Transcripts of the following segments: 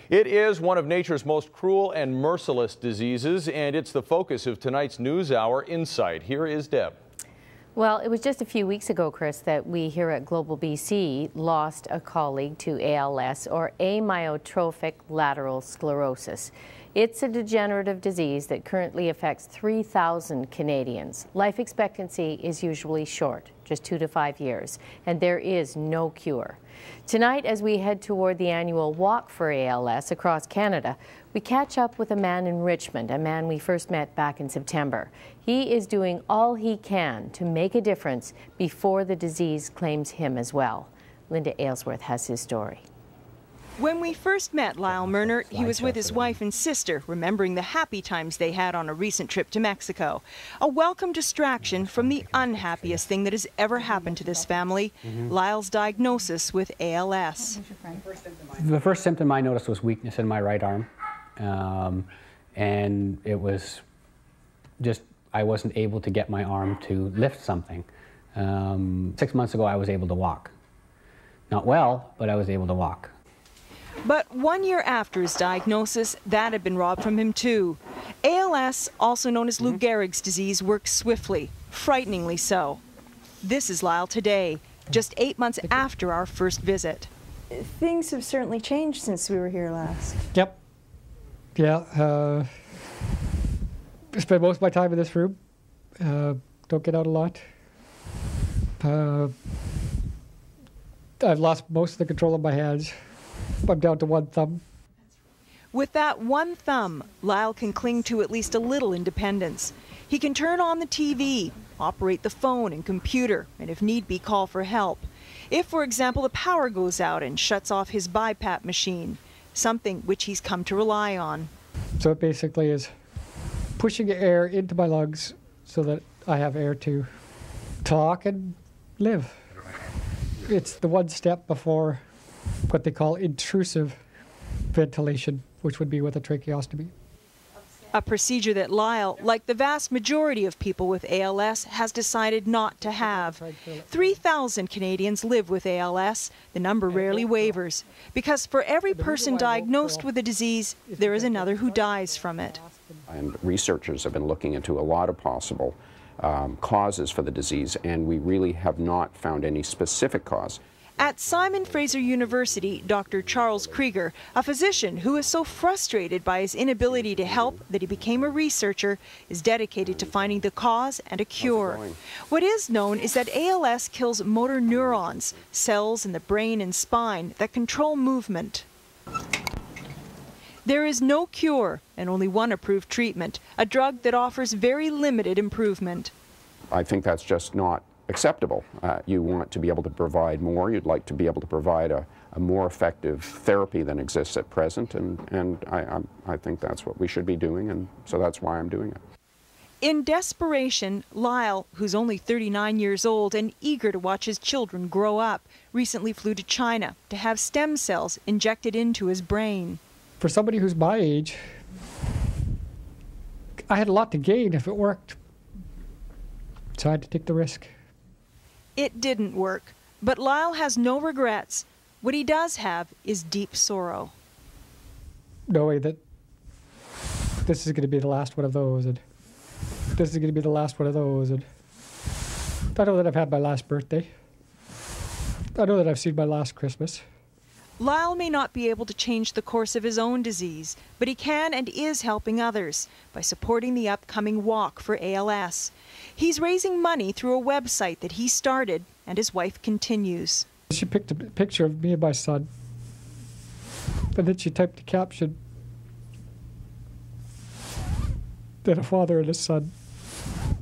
It is one of nature's most cruel and merciless diseases, and it's the focus of tonight's NewsHour Insight. Here is Deb. Well, it was just a few weeks ago, Chris, that we here at Global BC lost a colleague to ALS, or amyotrophic lateral sclerosis. It's a degenerative disease that currently affects 3,000 Canadians. Life expectancy is usually short, just 2 to 5 years, and there is no cure. Tonight, as we head toward the annual Walk for ALS across Canada, we catch up with a man in Richmond, a man we first met back in September. He is doing all he can to make a difference before the disease claims him as well. Linda Aylesworth has his story. When we first met Lyle Merner, he was with his wife and sister, remembering the happy times they had on a recent trip to Mexico. A welcome distraction from the unhappiest thing that has ever happened to this family, Lyle's diagnosis with ALS. The first symptom I noticed was weakness in my right arm. And it was just, I wasn't able to get my arm to lift something. 6 months ago, I was able to walk. Not well, but I was able to walk. But 1 year after his diagnosis, that had been robbed from him too. ALS, also known as Lou Gehrig's disease, works swiftly, frighteningly so. This is Lyle today, just 8 months after our first visit. Things have certainly changed since we were here last. Yep. Yeah. I spend most of my time in this room. Don't get out a lot. I've lost most of the control of my hands. I'm down to one thumb. With that one thumb, Lyle can cling to at least a little independence. He can turn on the TV, operate the phone and computer, and if need be, call for help. If, for example, the power goes out and shuts off his BiPAP machine, something which he's come to rely on. So it basically is pushing air into my lungs so that I have air to talk and live. It's the one step before what they call intrusive ventilation, which would be with a tracheostomy. A procedure that Lyle, like the vast majority of people with ALS, has decided not to have. 3,000 Canadians live with ALS. The number rarely wavers, because for every person diagnosed with the disease, there is another who dies from it. And researchers have been looking into a lot of possible causes for the disease, and we really have not found any specific cause. At Simon Fraser University, Dr. Charles Krieger, a physician who is so frustrated by his inability to help that he became a researcher, is dedicated to finding the cause and a cure. What is known is that ALS kills motor neurons, cells in the brain and spine that control movement. There is no cure and only one approved treatment, a drug that offers very limited improvement. I think that's just not acceptable. You want to be able to provide more. You'd like to be able to provide a more effective therapy than exists at present, and I think that's what we should be doing, and so that's why I'm doing it. In desperation, Lyle, who's only 39 years old and eager to watch his children grow up, recently flew to China to have stem cells injected into his brain. For somebody who's my age, I had a lot to gain if it worked, so I had to take the risk. It didn't work, but Lyle has no regrets. What he does have is deep sorrow. Knowing that this is going to be the last one of those, and this is going to be the last one of those, and I know that I've had my last birthday. I know that I've seen my last Christmas. Lyle may not be able to change the course of his own disease, but he can and is helping others by supporting the upcoming Walk for ALS. He's raising money through a website that he started, and his wife continues. She picked a picture of me and my son, and then she typed a caption that a father and a son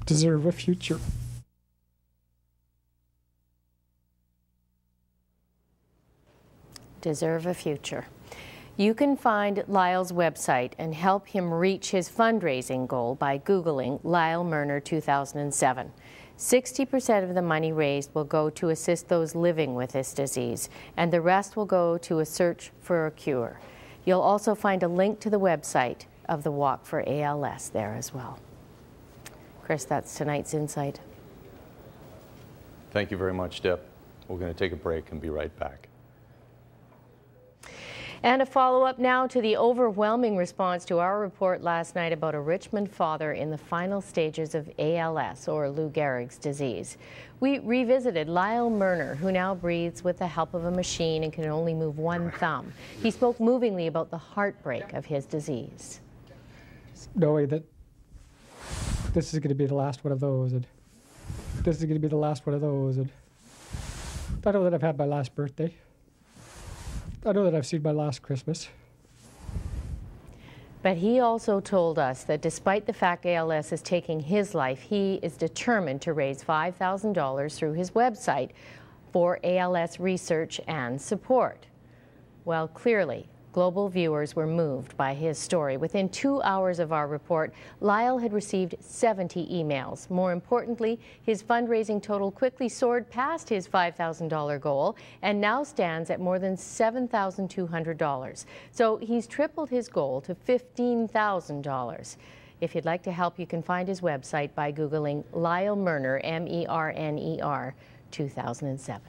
deserve a future. Deserve a future. You can find Lyle's website and help him reach his fundraising goal by Googling Lyle Merner 2007. 60% of the money raised will go to assist those living with this disease, and the rest will go to a search for a cure. You'll also find a link to the website of the Walk for ALS there as well. Chris, that's tonight's Insight. Thank you very much, Deb. We're going to take a break and be right back. And a follow-up now to the overwhelming response to our report last night about a Richmond father in the final stages of ALS, or Lou Gehrig's disease. We revisited Lyle Merner, who now breathes with the help of a machine and can only move one thumb. He spoke movingly about the heartbreak of his disease. Knowing that this is going to be the last one of those, and this is going to be the last one of those, and I know that I've had my last birthday. I know that I've seen my last Christmas. But he also told us that despite the fact ALS is taking his life, he is determined to raise $5,000 through his website for ALS research and support. Well, clearly, global viewers were moved by his story. Within 2 hours of our report, Lyle had received 70 emails. More importantly, his fundraising total quickly soared past his $5,000 goal and now stands at more than $7,200. So he's tripled his goal to $15,000. If you'd like to help, you can find his website by Googling Lyle Merner, M-E-R-N-E-R, 2007.